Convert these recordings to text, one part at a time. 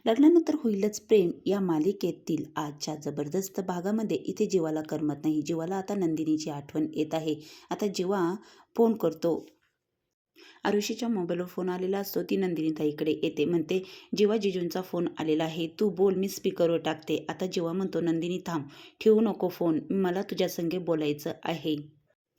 लग्नानंतर होईलच प्रेम या मालिकेतील आजच्या जबरदस्त भागामध्ये इथे जीवाला करमत नाही. जीवाला आता नंदिनीची आठवण येत आहे. आता जेव्हा फोन करतो, आरुषीच्या मोबाईलवर फोन आलेला असतो. ती नंदिनी ताईकडे येते, म्हणते जेव्हा जिजूंचा फोन आलेला आहे, तू बोल, मी स्पीकरवर टाकते. आता जेव्हा म्हणतो नंदिनी थांब, ठेवू नको फोन, मला तुझ्या संगे बोलायचं आहे.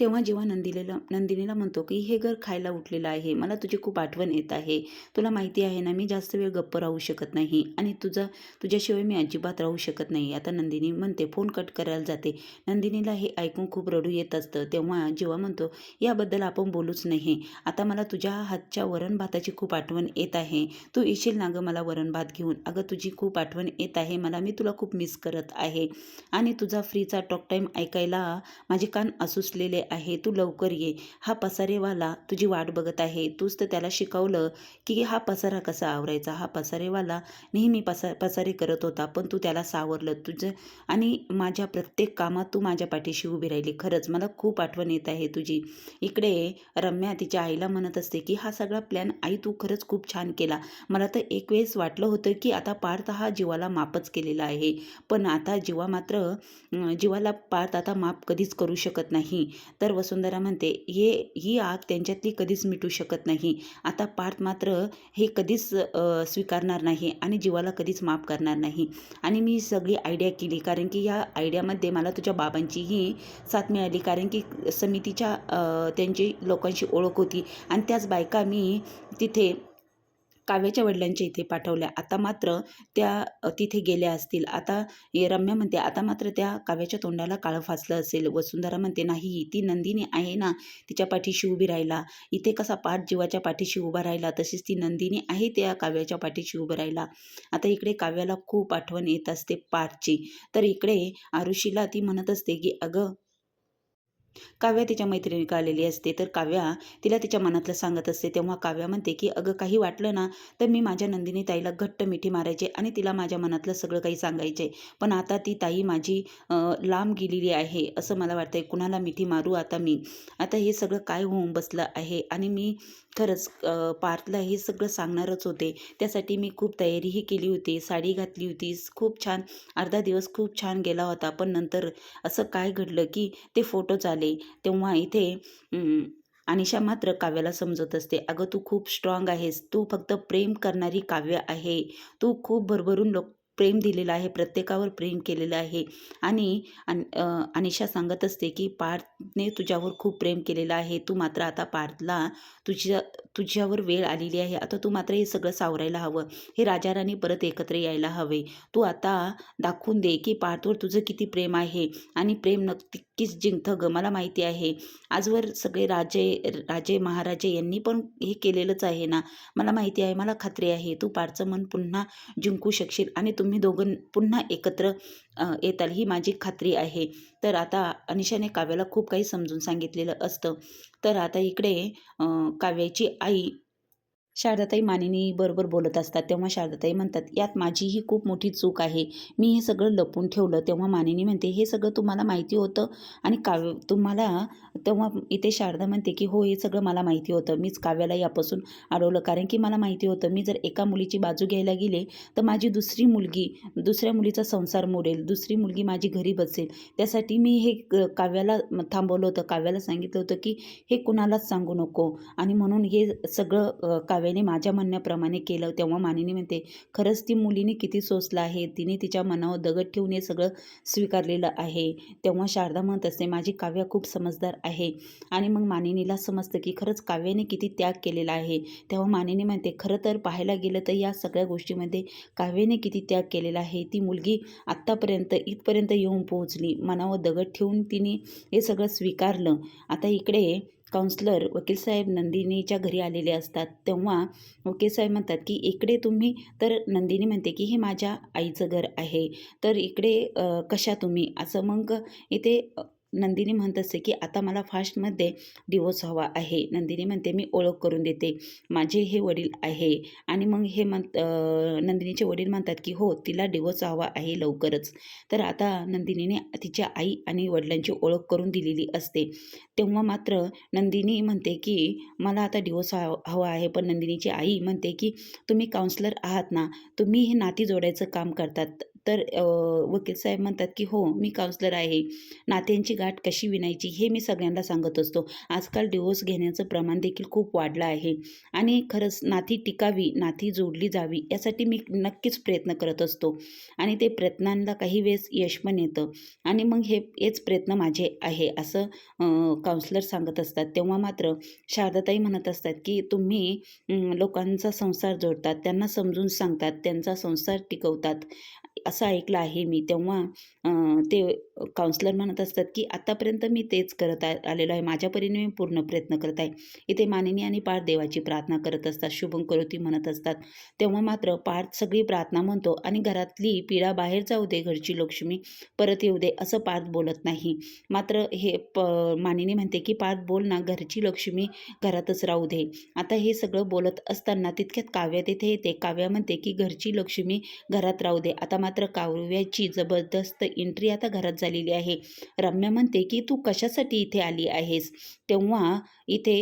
तेव्हा जेव्हा नंदिनीला म्हणतो की हे घर खायला उठलेलं आहे, मला तुझी खूप आठवण येत आहे. तुला माहिती आहे ना, मी जास्त वेळ गप्प राहू शकत नाही आणि तुझ्याशिवाय मी अजिबात राहू शकत नाही. आता नंदिनी म्हणते, फोन कट करायला जाते. नंदिनीला हे ऐकून खूप रडू येत असतं. तेव्हा जेव्हा म्हणतो याबद्दल आपण बोलूच नाही. आता मला तुझ्या हातच्या वरण भाताची खूप आठवण येत आहे. तू येशील ना गं मला वरण भात घेऊन? अगं तुझी खूप आठवण येत आहे मला, मी तुला खूप मिस करत आहे आणि तुझा फ्रीचा टॉक टाईम ऐकायला माझे कान आसुसलेले आहे. तू लवकर ये, हा पसारेवाला तुझी वाट बघत आहे. तूच तर त्याला शिकवलं की हा पसारा कसा आवरायचा. हा पसारेवाला नेहमी पसारे करत होता, पण तू त्याला सावरलं तुझं आणि माझ्या प्रत्येक कामात तू माझ्या पाठीशी उभी राहिली. खरंच मला खूप आठवण येत आहे तुझी. इकडे रम्या तिच्या आईला म्हणत असते की हा सगळा प्लॅन आई तू खरंच खूप छान केला. मला तर एक वेळेस वाटलं होतं की आता पार्थ हा जीवाला माफच केलेला आहे, पण आता जीवाला पार्थ आता माफ कधीच करू शकत नाही. तर वसुंधरा म्हणते ही आग त्यांच्यातली कधीच मिटू शकत नाही. आता पार्थ मात्र हे कधीच स्वीकारणार नाही आणि जीवाला कधीच माफ करणार नाही. आणि मी सगळी आयडिया केली, कारण की या आयडियामध्ये मला तुझ्या बाबांचीही साथ मिळाली, कारण की समितीच्या त्यांची लोकांशी ओळख होती आणि त्याच बायका मी तिथे काव्याच्या वडिलांच्या इथे पाठवल्या. आता मात्र त्या तिथे गेल्या असतील. आता रम्या म्हणते आता मात्र त्या काव्याच्या तोंडाला काळं फासलं असेल. वसुंधरा म्हणते नाही, ती नंदिनी आहे ना, तिच्या पाठीशी उभी राहिला. इथे कसा पाठ जीवाच्या पाठीशी उभा राहिला, तशीच ती नंदिनी आहे त्या काव्याच्या पाठीशी उभं राहिला. आता इकडे काव्याला खूप आठवण येत असते पाठची. तर इकडे आरुषीला ती म्हणत असते की अगं काव्या तिच्या मैत्रिणीकडे आलेली असते. तर काव्या तिला तिच्या मनातलं सांगत असते. तेव्हा काव्या म्हणते की अगं काही वाटलं ना, तर मी माझ्या नंदिनी ताईला घट्ट मिठी मारायचे आणि तिला माझ्या मनातलं सगळं काही सांगायचे. पण आता ती ताई माझी लांब गेलेली आहे असं मला वाटतंय. कुणाला मिठी मारू आता मी? आता हे सगळं काय होऊन बसलं आहे आणि मी खरंच पार्थला हे सगळं सांगणारच होते. त्यासाठी मी खूप तयारीही केली होती. साडी घातली होती. खूप छान अर्धा दिवस खूप छान गेला होता. पण नंतर असं काय घडलं की ते फोटोज आले. तेव्हा इथे अनिशा मात्र काव्याला समजत असते, अगं तू खूप स्ट्रॉंग आहेस. तू फक्त प्रेम करणारी काव्य आहे. तू खूप भरभरून प्रेम दिलेलं आहे, प्रत्येकावर प्रेम केलेलं आहे. आणि अनिशा सांगत असते की पार्थने तुझ्यावर खूप प्रेम केलेलं आहे. तू मात्र आता पार्थला तुझ्यावर वेळ आलेली आहे. आता तू मात्र हे सगळं सावरायला हवं. हे राजा राणी परत एकत्र यायला हवे. तू आता दाखवून दे की पार्थवर तुझं किती प्रेम आहे आणि प्रेम नक्कीच जिंकतं गं. मला माहिती आहे आजवर सगळे राजे महाराजे यांनी पण हे केलेलंच आहे ना. मला माहिती आहे, मला खात्री आहे तू पार्थचं मन पुन्हा जिंकू शकशील आणि तुम्ही दोघं पुन्हा एकत्र येताल, ही माझी खात्री आहे. तर आता अनिशाने काव्याला खूप काही समजून सांगितलेलं असतं. तर आता इकडे काव्याची आई शारदाताई मानिनी बरोबर बोलत असतात. तेव्हा शारदाताई म्हणतात, यात माझीही खूप मोठी चूक आहे. मी हे सगळं लपवून ठेवलं. तेव्हा मानिनी म्हणते, हे सगळं तुम्हाला माहिती होतं आणि तुम्हाला तेव्हा इथे शारदा म्हणते की हो, हे सगळं मला माहिती होतं. मीच काव्याला यापासून अडवलं, कारण की मला माहिती होतं मी जर एका मुलीची बाजू घ्यायला गेले तर माझी दुसऱ्या मुलीचा संसार मोडेल, दुसरी मुलगी माझी घरी बसेल. त्यासाठी मी हे काव्याला थांबवलं होतं. काव्याला सांगितलं होतं की हे कुणालाच सांगू नको आणि म्हणून हे सगळं काव्याने माझ्या म्हणण्याप्रमाणे केलं. तेव्हा मानिनी म्हणते, खरंच ती मुलीने किती सोसलं आहे. तिने तिच्या मनावर दगड ठेवून हे सगळं स्वीकारलेलं आहे. तेव्हा शारदा म्हणत असते, माझी काव्या खूप समजदार आहे. आणि मग मानिनीला समजतं की खरंच काव्याने किती त्याग केलेला आहे. तेव्हा मानिनी म्हणते, खरं तर पाहायला गेलं तर या सगळ्या गोष्टीमध्ये काव्याने किती त्याग केलेला आहे. ती मुलगी आत्तापर्यंत इथपर्यंत येऊन पोहोचली. मनावर दगड ठेवून तिने हे सगळं स्वीकारलं. आता इकडे काउन्सलर वकीलसाहेब नंदिनीच्या घरी आलेले असतात. तेव्हा वकीलसाहेब म्हणतात की इकडे तुम्ही, तर नंदिनी म्हणते की हे माझ्या आईचं घर आहे, तर इकडे कशा तुम्ही? असं मग इथे नंदिनी म्हणत असते की आता मला फास्टमध्ये डिवोर्स हवा आहे. नंदिनी म्हणते मी ओळख करून देते, माझे हे वडील आहे. आणि मग नंदिनीचे वडील म्हणतात की हो, तिला डिवोर्स हवा आहे लवकरच. तर आता नंदिनीने तिच्या आई आणि वडिलांची ओळख करून दिलेली असते. तेव्हा मात्र नंदिनी म्हणते की मला आता डिवोर्स हवा आहे. पण नंदिनीची आई म्हणते की तुम्ही काउन्सलर आहात ना, तुम्ही हे नाती जोडायचं काम करतात. तर वकील साहेब म्हणतात की हो, मी काउन्सलर आहे. नात्यांची गाठ कशी विणायची हे मी सगळ्यांना सांगत असतो. आजकाल डिवोर्स घेण्याचं प्रमाण देखील खूप वाढलं आहे आणि खरंच नाती टिकावी, नाती जोडली जावी यासाठी मी नक्कीच प्रयत्न करत असतो आणि ते प्रयत्नांना काही वेळेस यश पण येतं आणि मग हेच प्रयत्न माझे आहे असं काउन्सलर सांगत असतात. तेव्हा मात्र शारदाताई म्हणत असतात की तुम्ही लोकांचा संसार जोडतात, त्यांना समजून सांगतात, त्यांचा संसार टिकवतात असं ऐकलं आहे मी. तेव्हा ते काउन्सलर म्हणत असतात की आतापर्यंत मी तेच करत आलेलो आहे. माझ्या परीने मी पूर्ण प्रयत्न करत आहे. इथे मानिनी आणि पार्थ देवाची प्रार्थना करत असतात, शुभं करोती म्हणत असतात. तेव्हा मात्र पार्थ सगळी प्रार्थना म्हणतो आणि घरातली पीडा बाहेर जाऊ दे, घरची लक्ष्मी परत येऊ दे असं पार्थ बोलत नाही. मात्र मानिनी म्हणते की पार्थ बोल ना, घरची लक्ष्मी घरातच राहू दे. आता हे सगळं बोलत असताना तितक्यात काव्या तिथे येते. काव्या म्हणते की घरची लक्ष्मी घरात राहू दे. आता मात्र काव्याची जबरदस्त एंट्री आता घरात झालेली आहे. रम्या म्हणते की तू कशासाठी इथे आली आहेस? तेव्हा इथे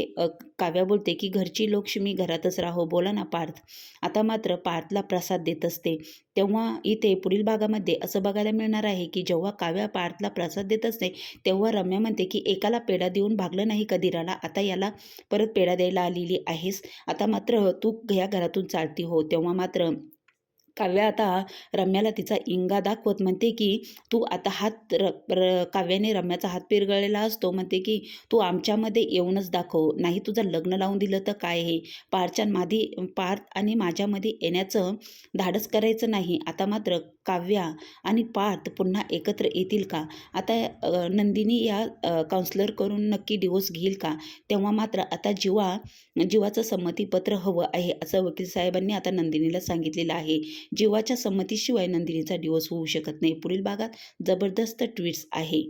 काव्या बोलते की घरची लक्ष्मी घरातच राहो, बोला ना पार्थ. आता मात्र पार्थला प्रसाद देत असते. तेव्हा इथे पुढील भागामध्ये असं बघायला मिळणार आहे की जेव्हा काव्या पार्थला प्रसाद देत असते तेव्हा रम्या म्हणते की एकाला पेढा देऊन भागलं नाही का दिराला, आता याला परत पेढा द्यायला आलेली आहेस. आता मात्र तू या घरातून चालती हो. तेव्हा मात्र काव्या आता रम्याला तिचा इंगा दाखवत म्हणते की तू आता काव्याने रम्याचा हात पिरगळलेला असतो. म्हणते की तू आमच्यामध्ये येऊनच दाखव, नाही तुझं लग्न लावून दिलं तर काय हे पार्थ आणि माझ्यामध्ये येण्याचं धाडस करायचं नाही. आता मात्र काव्या आणि पार्थ पुन्हा एकत्र येतील का? आता नंदिनी या काउन्सलर करून नक्की डिवोर्स घेईल का? तेव्हा मात्र आता जीवाचं संमतीपत्र हवं आहे असं वकील साहेबांनी आता नंदिनीला सांगितलेलं आहे. जीवाच्या संमतीशिवाय नंदिनीचा डिवोर्स होऊ शकत नाही. पुढील भागात जबरदस्त ट्विस्ट आहे.